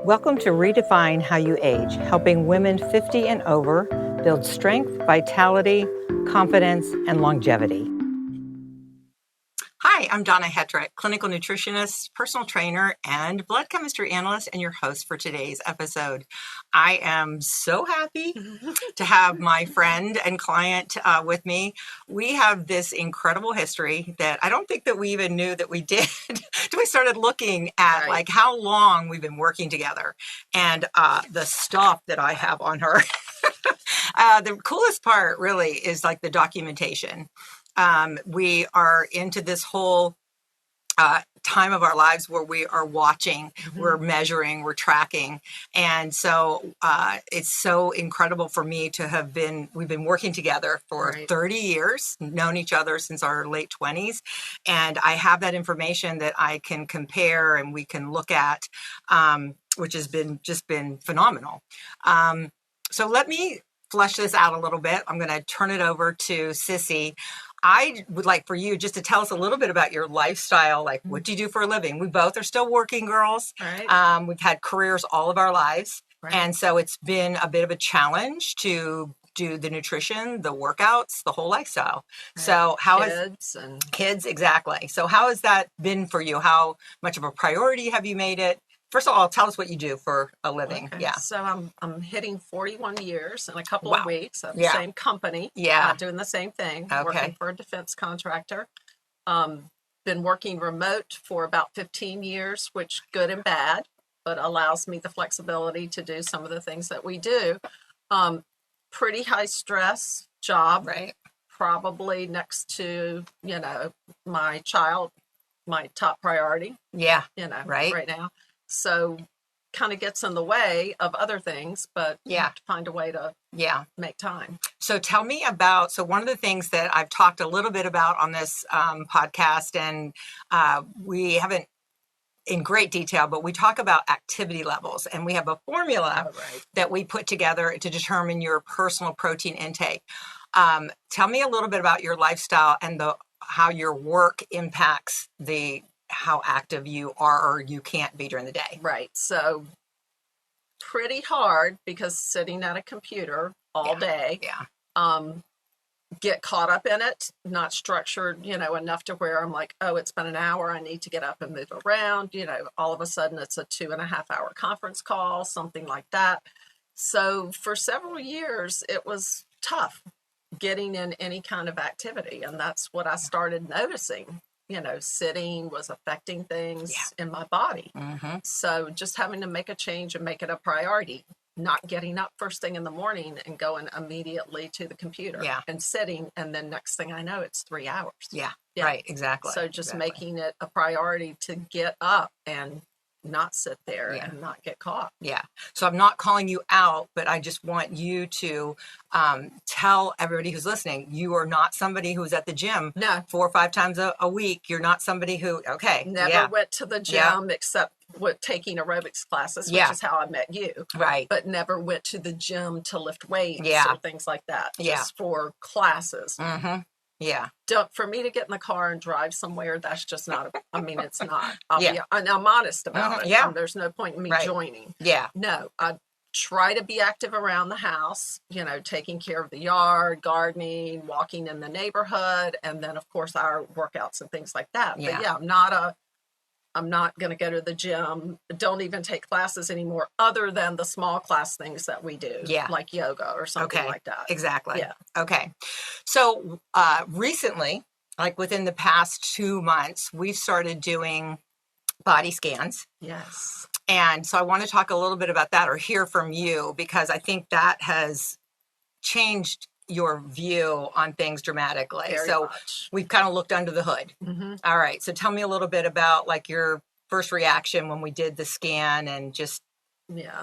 Welcome to Redefine How You Age, helping women 50 and over build strength, vitality, confidence, and longevity. Hi, I'm Donna, clinical nutritionist, personal trainer, and blood chemistry analyst, and your host for today's episode. I am so happy to have my friend and client with me. We have this incredible history that I don't think that we even knew that we did until we started looking at like how long we've been working together and the stuff that I have on her. The coolest part really is like the documentation. We are into this whole time of our lives where we are watching, we're measuring, we're tracking. And so it's so incredible for me to have we've been working together for 30 years, known each other since our late 20s. And I have that information that I can compare and we can look at, which has just been phenomenal. So let me flesh this out a little bit. I'm going to turn it over to Sissy. I would like for you just to tell us a little bit about your lifestyle. Like, what do you do for a living? We both are still working girls. We've had careers all of our lives. And so it's been a bit of a challenge to do the nutrition, the workouts, the whole lifestyle. So how kids, exactly. So how has that been for you? How much of a priority have you made it? First of all, tell us what you do for a living. Okay. Yeah. So I'm hitting 41 years in a couple of weeks at the same company. Doing the same thing. Working for a defense contractor. Been working remote for about 15 years, which good and bad, but allows me the flexibility to do some of the things that we do. Pretty high stress job. Probably next to, my child, my top priority. Right now. So kind of gets in the way of other things, but you have to find a way to make time. So tell me about, one of the things that I've talked a little bit about on this podcast, and we haven't in great detail, but we talk about activity levels, and we have a formula that we put together to determine your personal protein intake. Tell me a little bit about your lifestyle and how your work impacts how active you are or you can't be during the day. So pretty hard because sitting at a computer all day. Get caught up in it, not structured, enough to where I'm like, oh, it's been an hour. I need to get up and move around. All of a sudden it's a 2.5-hour conference call, something like that. So for several years, it was tough getting in any kind of activity. And that's what I started noticing. Sitting was affecting things in my body. So just having to make a change and make it a priority, not getting up first thing in the morning and going immediately to the computer and sitting. And then next thing I know, it's 3 hours. Right. Exactly. So just making it a priority to get up and not sit there and not get caught. So I'm not calling you out, but I just want you to tell everybody who's listening, you are not somebody who's at the gym 4 or 5 times a week. You're not somebody who, never went to the gym except with taking aerobics classes, which is how I met you. But never went to the gym to lift weights or things like that. Just for classes. For me to get in the car and drive somewhere, that's just not, it's not. And I'm honest about it. There's no point in me joining. No, I try to be active around the house, taking care of the yard, gardening, walking in the neighborhood, and then of course our workouts and things like that. But I'm not going to go to the gym. Don't even take classes anymore other than the small class things that we do, like yoga or something like that. Exactly. Okay. So recently, like within the past 2 months, we've started doing body scans. And so I want to talk a little bit about that or hear from you, because I think that has changed your view on things dramatically. Very much. We've kind of looked under the hood. All right. So tell me a little bit about like your first reaction when we did the scan and just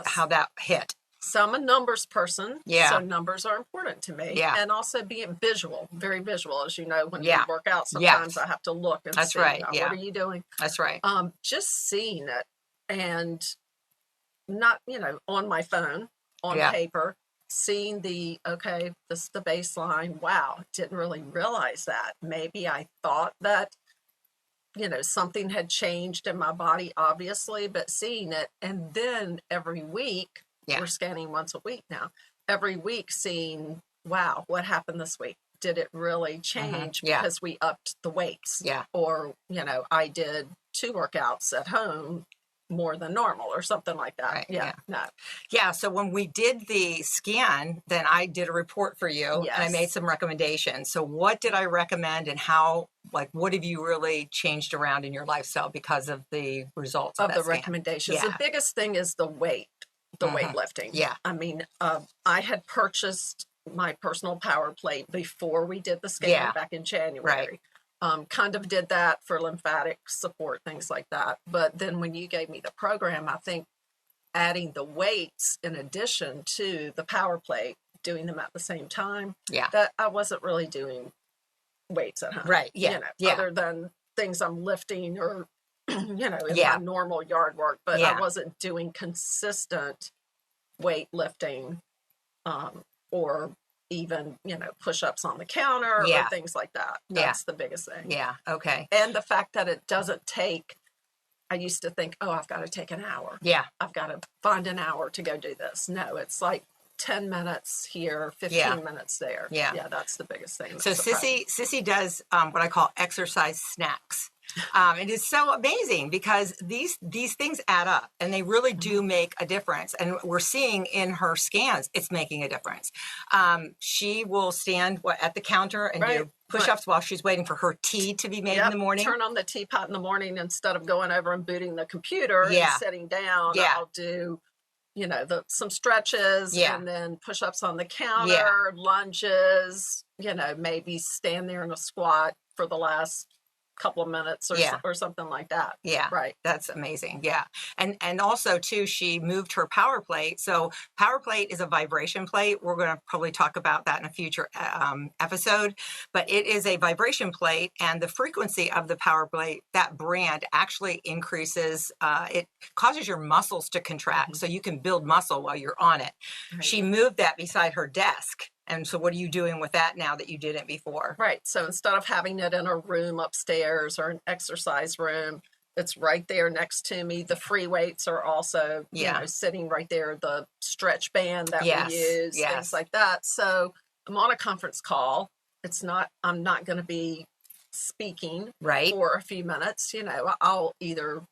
how that hit. So I'm a numbers person. So numbers are important to me. And also being visual, very visual. As you know, when you work out, sometimes I have to look and see, what are you doing? That's right. Just seeing it and not, on my phone, on paper, seeing this is the baseline. Wow, didn't really realize that. Maybe I thought that something had changed in my body, obviously, but seeing it. And then every week, we're scanning once a week now, every week seeing, wow, what happened this week? Did it really change because we upped the weights? Or, I did 2 workouts at home more than normal or something like that. Right, so when we did the scan, then I did a report for you and I made some recommendations. So what did I recommend and how, what have you really changed around in your lifestyle because of the results of the recommendations? The biggest thing is the weightlifting. I mean, I had purchased my personal power plate before we did the scan back in January. Kind of did that for lymphatic support, things like that. But then when you gave me the program, I think adding the weights in addition to the power plate, doing them at the same time, that I wasn't really doing weights at home. Right. Other than things I'm lifting or, in my normal yard work, but I wasn't doing consistent weight lifting or even, push-ups on the counter or things like that. That's the biggest thing. Okay. And the fact that it doesn't take, I used to think, oh, I've got to take an hour. I've got to find an hour to go do this. No, it's like 10 minutes here, 15 minutes there. That's the biggest thing. So Sissy does what I call exercise snacks. It is so amazing because these things add up and they really do make a difference. And we're seeing in her scans, it's making a difference. She will stand at the counter and do push-ups while she's waiting for her tea to be made in the morning. Turn on the teapot in the morning instead of going over and booting the computer and sitting down. I'll do, some stretches and then push-ups on the counter, lunges, maybe stand there in a squat for the last couple of minutes or something like that. Right. That's amazing. And also too, she moved her power plate. So power plate is a vibration plate. We're going to probably talk about that in a future episode, but it is a vibration plate and the frequency of the power plate, that brand actually increases, it causes your muscles to contract so you can build muscle while you're on it. Right. She moved that beside her desk. And so what are you doing with that now that you didn't before? Right. So instead of having it in a room upstairs or an exercise room, it's right there next to me. The free weights are also, sitting right there. The stretch band that we use, things like that. So I'm on a conference call. I'm not going to be speaking for a few minutes. I'll either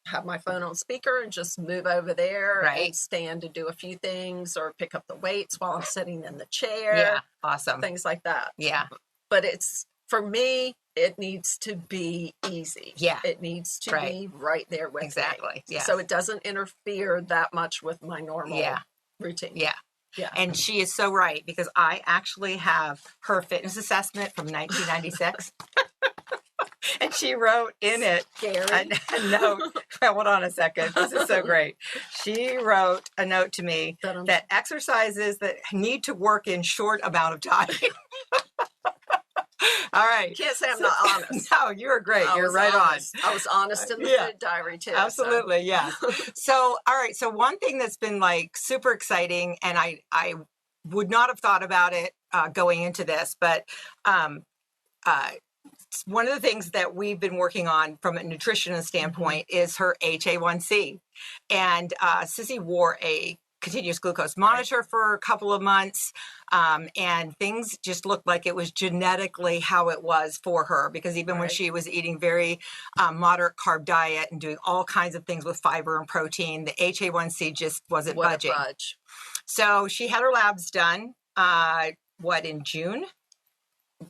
have my phone on speaker and just move over there and stand to do a few things or pick up the weights while I'm sitting in the chair. Awesome. Things like that. But for me, it needs to be easy. It needs to be right there with me. So it doesn't interfere that much with my normal routine. And she is so right because I actually have her fitness assessment from 1996. And she wrote in it a note. Hold on a second. This is so great. She wrote a note to me that exercises that need to work in short amount of time. All right. You can't say I'm not honest. No, you're great. You're right honest. I was honest in the food diary too. Absolutely. So. So, all right. So one thing that's been super exciting, and I would not have thought about it going into this, but one of the things that we've been working on from a nutritionist standpoint is her HA1C. And Sissy wore a continuous glucose monitor for a couple of months. And things just looked like it was genetically how it was for her, because even when she was eating very moderate carb diet and doing all kinds of things with fiber and protein, the HA1C just wasn't budging. So she had her labs done, in June?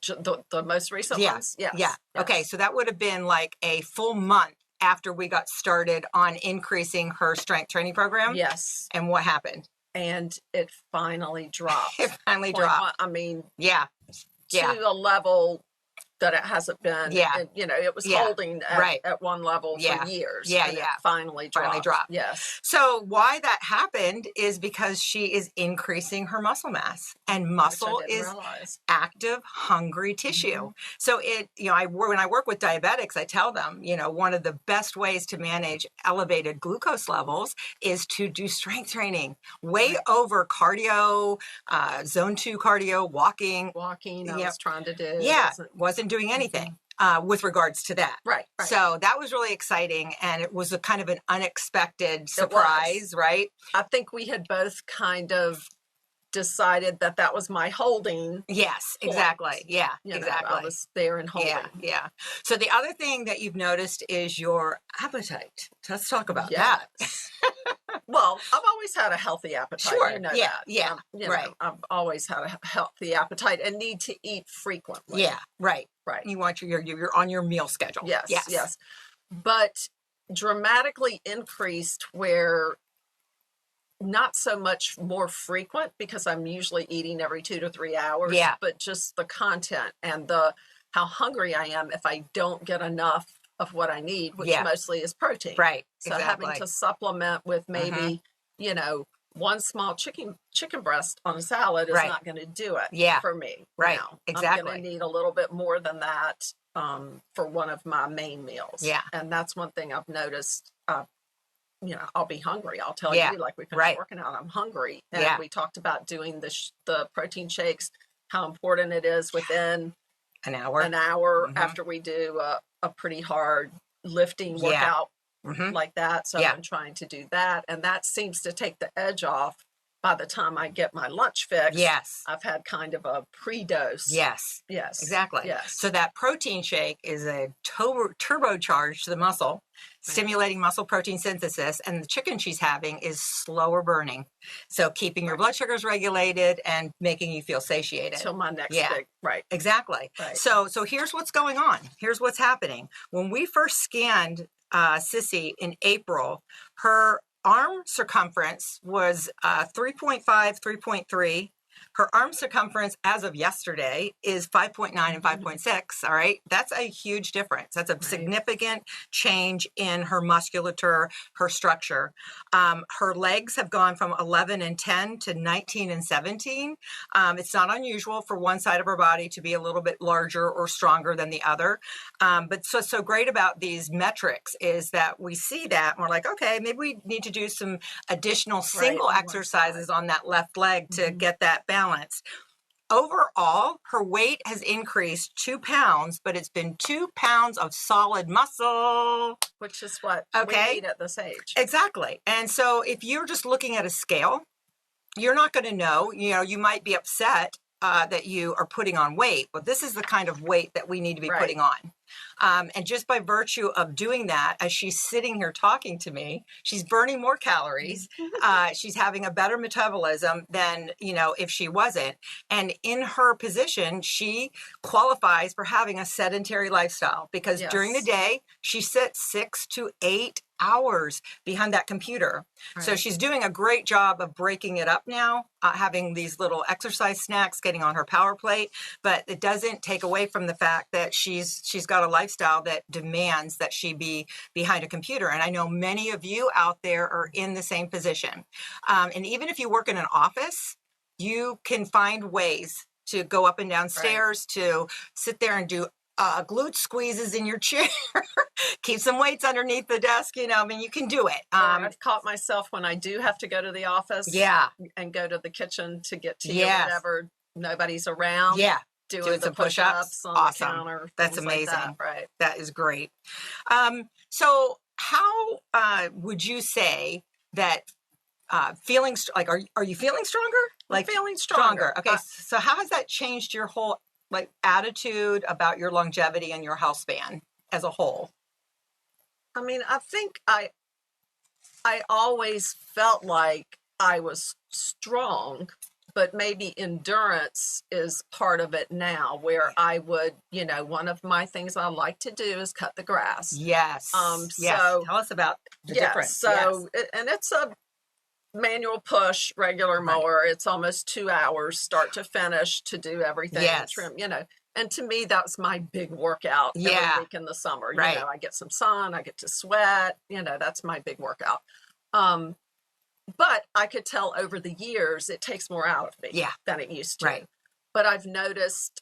The most recent ones? Yes. Okay, so that would have been like a full month after we got started on increasing her strength training program. Yes. And what happened? And it finally dropped. It finally dropped. I mean, to a level that it hasn't been. And, it was holding at one level for years. And it finally dropped. Yes. So why that happened is because she is increasing her muscle mass, and muscle is active, hungry tissue. So when I work with diabetics, I tell them, one of the best ways to manage elevated glucose levels is to do strength training way over cardio, zone 2 cardio, walking. I was trying to do. Wasn't doing anything. with regards to that. Right. So that was really exciting. And it was a kind of an unexpected surprise, right? I think we had both kind of decided that was my holding. Yes, point. exactly. Yeah, exactly. I was there and holding. Yeah. So the other thing that you've noticed is your appetite. Let's talk about that. Well, I've always had a healthy appetite. Sure. You know Yeah. that. Yeah. Right. I've always had a healthy appetite and need to eat frequently. Yeah. Right. Right. You want you're on your meal schedule. Yes. But dramatically increased where not so much more frequent because I'm usually eating every 2 to 3 hours. Yeah. But just the content and how hungry I am if I don't get enough of what I need, which mostly is protein. Right. So having to supplement with maybe, one small chicken breast on a salad is not going to do it for me. Right. Now. Exactly. I'm going to need a little bit more than that for one of my main meals. Yeah. And that's one thing I've noticed. I'll be hungry. I'll tell you, like we finished working out, I'm hungry. And we talked about doing the protein shakes, how important it is within an hour after we do a pretty hard lifting workout like that. So I've been trying to do that. And that seems to take the edge off. By the time I get my lunch fix, I've had kind of a pre-dose. Yes. Exactly. Yes. So that protein shake is a turbocharge to the muscle, stimulating muscle protein synthesis. And the chicken she's having is slower burning. So keeping your blood sugars regulated and making you feel satiated. So my next big, Exactly. Right. So here's what's going on. Here's what's happening. When we first scanned Sissy in April, her arm circumference was 3.5, 3.3. Her arm circumference as of yesterday is 5.9 and 5.6. All right. That's a huge difference. That's a significant change in her musculature, her structure. Her legs have gone from 11 and 10 to 19 and 17. It's not unusual for one side of her body to be a little bit larger or stronger than the other. But so great about these metrics is that we see that and we're like, okay, maybe we need to do some additional single exercises on that left leg to get that balance. Overall, her weight has increased 2 pounds, but it's been 2 pounds of solid muscle. Which is what we need at this age. Exactly. And so if you're just looking at a scale, you're not going to know, you might be upset that you are putting on weight, but this is the kind of weight that we need to be putting on. And just by virtue of doing that, as she's sitting here talking to me, she's burning more calories. She's having a better metabolism than, if she wasn't. And in her position, she qualifies for having a sedentary lifestyle because during the day, she sits 6 to 8 hours behind that computer. So she's doing a great job of breaking it up now, having these little exercise snacks, getting on her power plate, but it doesn't take away from the fact that she's got a lifestyle that demands that she be behind a computer. And I know many of you out there are in the same position. And even if you work in an office, you can find ways to go up and down stairs, to sit there and do glute squeezes in your chair, keep some weights underneath the desk, you can do it. I've caught myself when I do have to go to the office and go to the kitchen to get tea or whatever, nobody's around. Doing some push-ups on the counter. That's amazing. Like that, that is great. So how would you say that feeling, are you feeling stronger? I'm feeling stronger. Okay. So how has that changed your whole attitude about your longevity and your health span as a whole? I mean, I think I always felt like I was strong, but maybe endurance is part of it now, where I would, one of my things I like to do is cut the grass. Yes. So tell us about the difference. So, and it's a manual push, regular mower. It's almost 2 hours, start to finish, to do everything, trim, And to me, that's my big workout every week in the summer. I get some sun, I get to sweat, that's my big workout. But I could tell over the years, it takes more out of me than it used to. Right. But I've noticed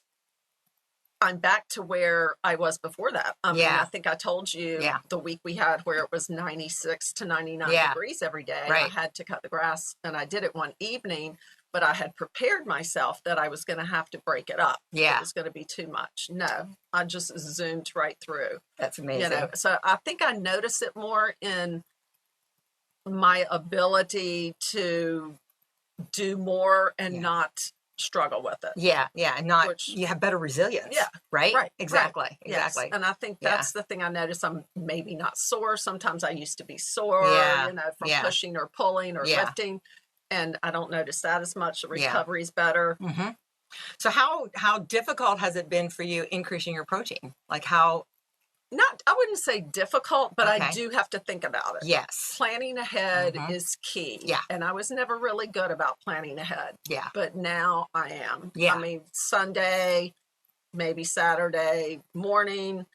I'm back to where I was before that. I think I told you the week we had where it was 96 to 99 degrees every day. I had to cut the grass, and I did it one evening. but I had prepared myself that I was going to have to break it up. Yeah. It was going to be too much. No, I just zoomed right through. That's amazing. You know, so I think I notice it more in my ability to do more and not struggle with it. Yeah. And you have better resilience. Yeah. Right? Exactly. Right. Exactly. Yes. And I think that's the thing I notice. I'm maybe not sore. Sometimes I used to be sore, from pushing or pulling or lifting. And I don't notice that as much. The recovery's better. Mm-hmm. So how difficult has it been for you increasing your protein? Like how? I wouldn't say difficult, but I do have to think about it. Yes. Planning ahead is key. Yeah. And I was never really good about planning ahead. Yeah. But now I am. Yeah. I mean, Sunday, maybe Saturday morning,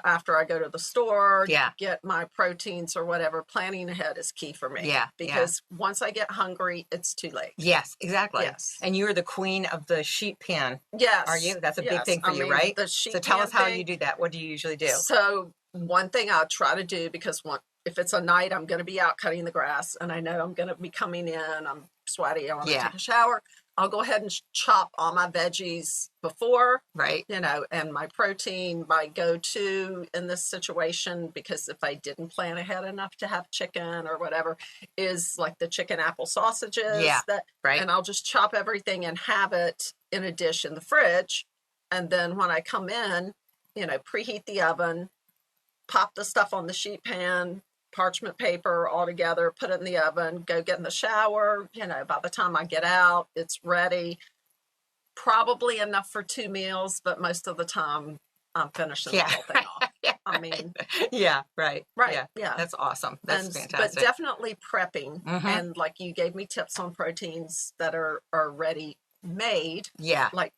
after I go to the store, get my proteins or whatever, planning ahead is key for me. Yeah. Because once I get hungry, it's too late. Yes, exactly. Yes. And you're the queen of the sheet pan. Yes. Are you? That's a big thing for you, right? So tell us how you do that. What do you usually do? So one thing I'll try to do, because if it's a night, I'm going to be out cutting the grass and I know I'm going to be coming in, I'm sweaty, I want to take a shower. I'll go ahead and chop all my veggies before, right? And my protein, my go-to in this situation, because if I didn't plan ahead enough to have chicken or whatever, is like the chicken apple sausages. Yeah, right. And I'll just chop everything and have it in a dish in the fridge. And then when I come in, preheat the oven, pop the stuff on the sheet pan, parchment paper all together, put it in the oven, go get in the shower. By the time I get out, it's ready. Probably enough for 2 meals, but most of the time I'm finishing the whole thing off. I mean, right. Yeah. That's awesome. That's fantastic. But definitely prepping. And like you gave me tips on proteins that are ready made. Yeah. Like,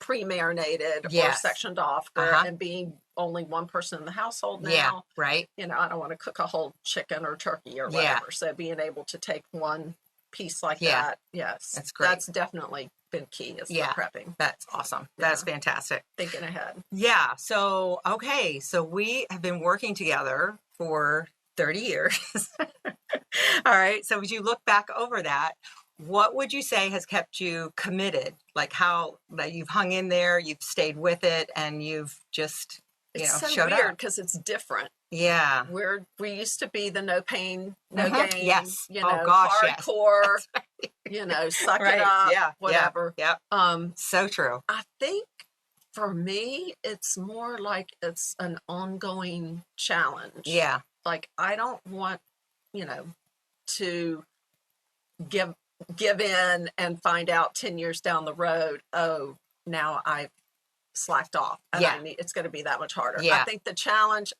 pre-marinated or sectioned off, and being only one person in the household now. Yeah, right. I don't want to cook a whole chicken or turkey or whatever. So being able to take one piece like that, yes, that's great. That's definitely been key is the prepping. That's awesome. That's fantastic. Thinking ahead. Yeah. So, so we have been working together for 30 years. All right. So as you look back over that, what would you say has kept you committed? Like how that you've hung in there, you've stayed with it, and you've just, it's so showed weird up. Because it's different. Yeah. We used to be the no pain, no gain. Yes. Hardcore. Yes. Suck it up. Yeah. Whatever. Yeah. So true. I think for me, it's more like it's an ongoing challenge. Yeah. Like I don't want, to give in and find out 10 years down the road, oh, now I've slacked off. And it's going to be that much harder. Yeah. I think the challenge,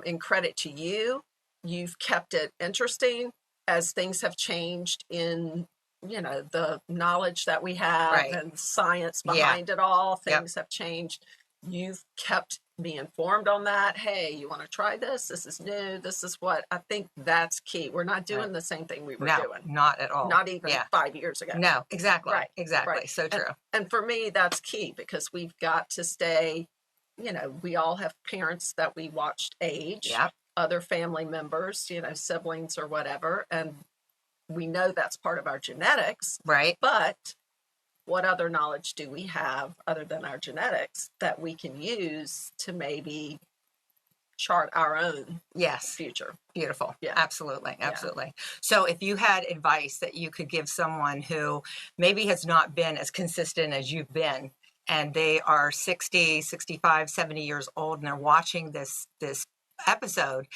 in credit to you, you've kept it interesting as things have changed in, the knowledge that we have and science behind it all. Things have changed. You've kept me informed on that. Hey, you want to try this? This is new. This is what I think that's key. We're not doing the same thing we were doing. Not at all. Not even 5 years ago. No, exactly. Right. Exactly. Right. So true. And for me, that's key because we've got to stay, we all have parents that we watched age, other family members, siblings or whatever. And we know that's part of our genetics. Right. But what other knowledge do we have other than our genetics that we can use to maybe chart our own future? Beautiful. Yeah. Absolutely. So if you had advice that you could give someone who maybe has not been as consistent as you've been, and they are 60, 65, 70 years old, and they're watching this episode,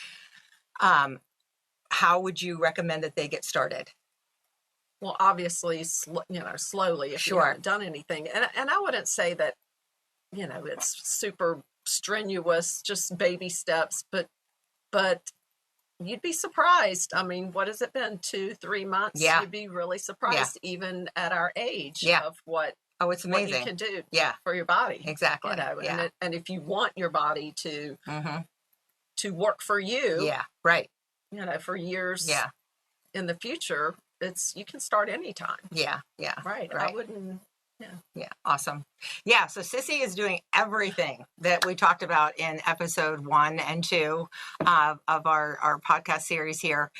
how would you recommend that they get started? Well, obviously, slowly if you haven't done anything. And I wouldn't say that, it's super strenuous, just baby steps, but you'd be surprised. I mean, what has it been? 2-3 months? Yeah. You'd be really surprised even at our age of what it's amazing. What you can do for your body. Exactly. And if you want your body to work for you. Right. For years in the future, you can start anytime. Yeah. Right. I wouldn't, Yeah, awesome. Yeah, so Sissy is doing everything that we talked about in episode 1 and 2 of our podcast series here.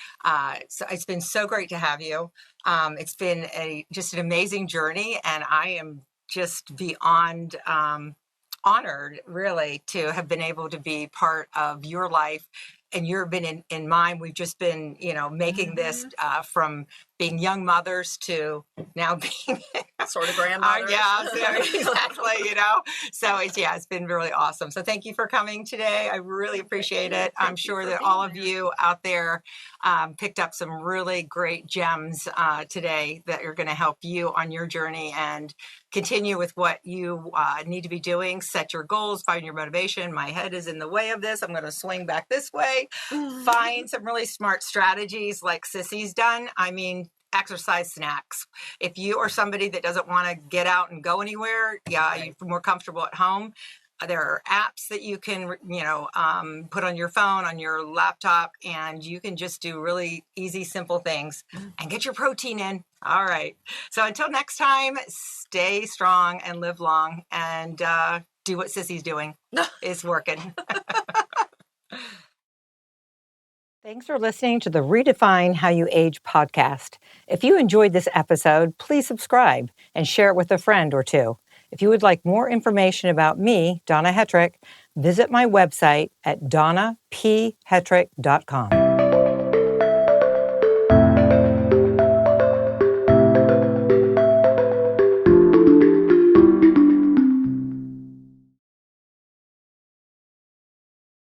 So it's been so great to have you. It's been just an amazing journey, and I am just beyond honored, really, to have been able to be part of your life. And you've been in mine. We've just been, making this from being young mothers to now being sort of grandmothers. Yeah, exactly. So it's been really awesome. So thank you for coming today. I really appreciate it. I'm sure that all of you out there picked up some really great gems today that are going to help you on your journey and continue with what you need to be doing. Set your goals, find your motivation. My head is in the way of this. I'm going to swing back this way. Find some really smart strategies like Sissy's done. I mean, exercise snacks. If you are somebody that doesn't want to get out and go anywhere, you're more comfortable at home. There are apps that you can, put on your phone, on your laptop, and you can just do really easy, simple things and get your protein in. All right. So until next time, stay strong and live long and do what Sissy's doing. It's working. Thanks for listening to the Redefine How You Age podcast. If you enjoyed this episode, please subscribe and share it with a friend or two. If you would like more information about me, Donna Hetrick, visit my website at donnaphetrick.com.